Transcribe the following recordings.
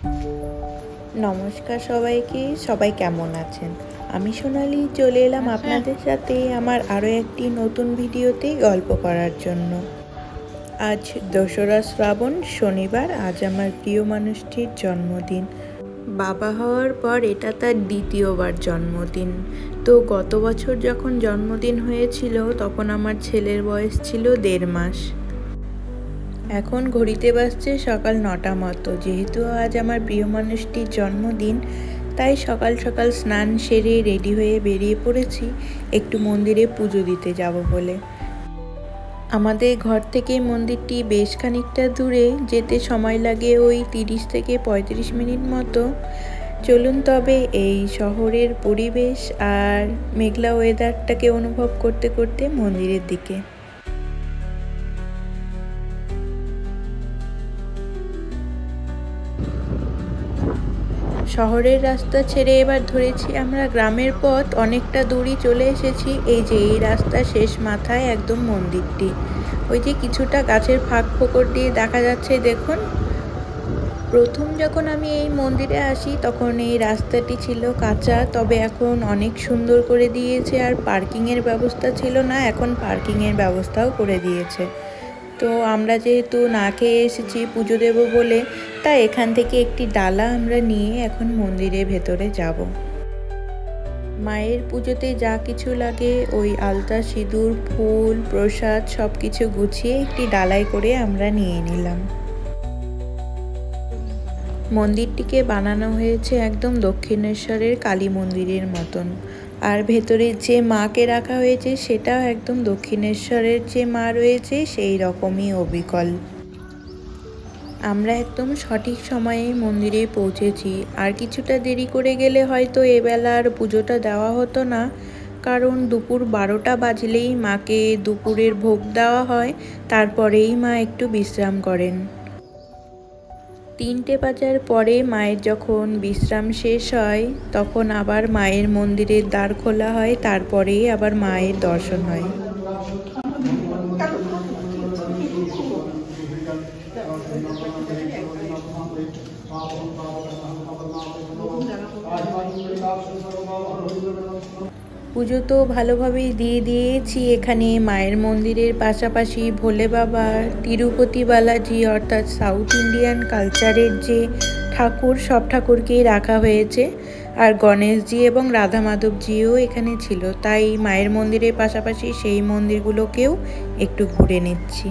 নমস্কার সবাইকে, সবাই কেমন আছেন? আমি সোনালি চলে এলাম আপনাদের সাথে আমার আরও একটি নতুন ভিডিওতে গল্প করার জন্য। আজ 2রা শ্রাবণ শনিবার। আজ আমার প্রিয় মানুষটির জন্মদিন। বাবা হওয়ার পর এটা তার দ্বিতীয়বার জন্মদিন। তো গত বছর যখন জন্মদিন হয়েছিল তখন আমার ছেলের বয়স ছিল 1.5 মাস। এখন ঘড়িতে বাজছে সকাল 9টা মতো। যেহেতু আজ আমার প্রিয় মানুষটির জন্মদিন, তাই সকাল সকাল স্নান সেরে রেডি হয়ে বেরিয়ে পড়েছি একটু মন্দিরে পুজো দিতে যাব বলে। আমাদের ঘর থেকে মন্দিরটি বেশ খানিকটা দূরে, যেতে সময় লাগে ওই 30 থেকে 35 মিনিট মতো। চলুন তবে এই শহরের পরিবেশ আর মেঘলা ওয়েদারটাকে অনুভব করতে করতে মন্দিরের দিকে। শহরের রাস্তা ছেড়ে এবার ধরেছি আমরা গ্রামের পথ। অনেকটা দূরই চলে এসেছি। এই যে এই রাস্তার শেষ মাথায় একদম মন্দিরটি। ওই যে কিছুটা গাছের ফাঁক ফোকর দিয়ে দেখা যাচ্ছে, দেখুন। প্রথম যখন আমি এই মন্দিরে আসি তখন এই রাস্তাটি ছিল কাঁচা, তবে এখন অনেক সুন্দর করে দিয়েছে। আর পার্কিংয়ের ব্যবস্থা ছিল না, এখন পার্কিংয়ের ব্যবস্থাও করে দিয়েছে। তো আমরা যেহেতু না খেয়ে এসেছি পুজো দেব বলে, তাই এখান থেকে একটি ডালা আমরা নিয়ে এখন মন্দিরের ভেতরে যাব। মায়ের পুজোতে যা কিছু লাগে, ওই আলতা, সিঁদুর, ফুল, প্রসাদ সব কিছু গুছিয়ে একটি ডালায় করে আমরা নিয়ে নিলাম। মন্দিরটিকে বানানো হয়েছে একদম দক্ষিণেশ্বরের কালী মন্দিরের মতন। আর ভেতরে যে মাকে রাখা হয়েছে সেটাও একদম দক্ষিণেশ্বরের যে মা রয়েছে সেই রকমই অবিকল। আমরা একদম সঠিক সময়ে মন্দিরে পৌঁছেছি। আর কিছুটা দেরি করে গেলে হয়তো এবেলার পুজোটা দেওয়া হতো না, কারণ দুপুর 12টা বাজলেই মাকে দুপুরের ভোগ দেওয়া হয়, তারপরেই মা একটু বিশ্রাম করেন। 3টে বাজার পরে মায়ের যখন বিশ্রাম শেষ হয় তখন আবার মায়ের মন্দিরের দ্বার খোলা হয়, তারপরেই আবার মায়ের দর্শন হয়। পুজো তো ভালোভাবেই দিয়ে দিয়েছি। এখানে মায়ের মন্দিরের পাশাপাশি ভোলে বাবা, তিরুপতি বালাজি অর্থাৎ সাউথ ইন্ডিয়ান কালচারের যে ঠাকুর, সব ঠাকুরকেই রাখা হয়েছে। আর গণেশজি এবং রাধা মাধবজিও এখানে ছিল, তাই মায়ের মন্দিরের পাশাপাশি সেই মন্দিরগুলোকেও একটু ঘুরে নিচ্ছি।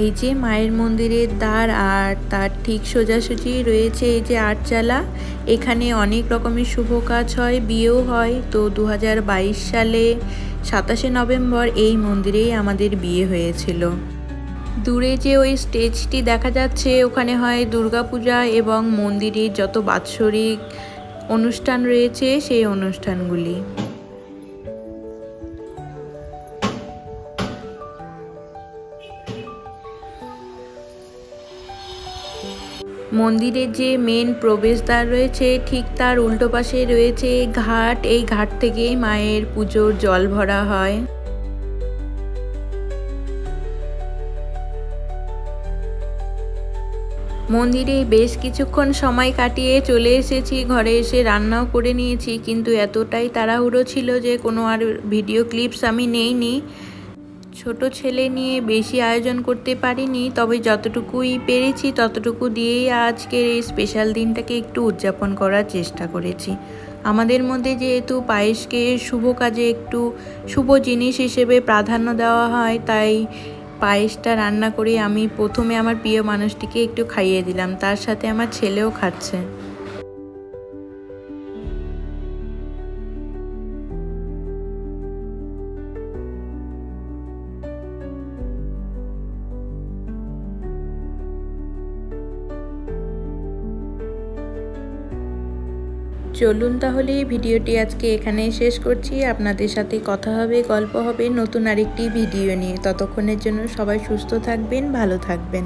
এই যে মায়ের মন্দিরের দ্বার, আর তার ঠিক সোজাসুজি রয়েছে এই যে আটচালা। এখানে অনেক রকমের শুভ কাজ হয়, বিয়েও হয়। তো 2022 সালে 27শে নভেম্বর এই মন্দিরেই আমাদের বিয়ে হয়েছিল। দূরে যে ওই স্টেজটি দেখা যাচ্ছে, ওখানে হয় দুর্গাপূজা এবং মন্দিরের যত বাৎসরিক অনুষ্ঠান রয়েছে সেই অনুষ্ঠানগুলি। মন্দিরের যে মেন প্রবেশদ্বার রয়েছে ঠিক তার উল্টো পাশে রয়েছে ঘাট। এই ঘাট থেকেই মায়ের পুজোর জল ভরা হয়। মন্দিরে বেশ কিছুক্ষণ সময় কাটিয়ে চলে এসেছি। ঘরে এসে রান্নাও করে নিয়েছি, কিন্তু এতটাই তাড়াহুড়ো ছিল যে কোনো আর ভিডিও ক্লিপস আমি নেইনি। ছোট ছেলে নিয়ে বেশি আয়োজন করতে পারিনি, তবে যতটুকুই পেরেছি ততটুকু দিয়েই আজকের এই স্পেশাল দিনটাকে একটু উদযাপন করার চেষ্টা করেছি। আমাদের মধ্যে যেহেতু পায়েসকে শুভ কাজে একটু শুভ জিনিস হিসেবে প্রাধান্য দেওয়া হয়, তাই পায়েসটা রান্না করে আমি প্রথমে আমার প্রিয় মানুষটিকে একটু খাইয়ে দিলাম, তার সাথে আমার ছেলেও খাচ্ছে। চলুন তাহলে ভিডিওটি আজকে এখানেই শেষ করছি। আপনাদের সাথে কথা হবে, গল্প হবে নতুন আরেকটি ভিডিও নিয়ে। ততক্ষণের জন্য সবাই সুস্থ থাকবেন, ভালো থাকবেন।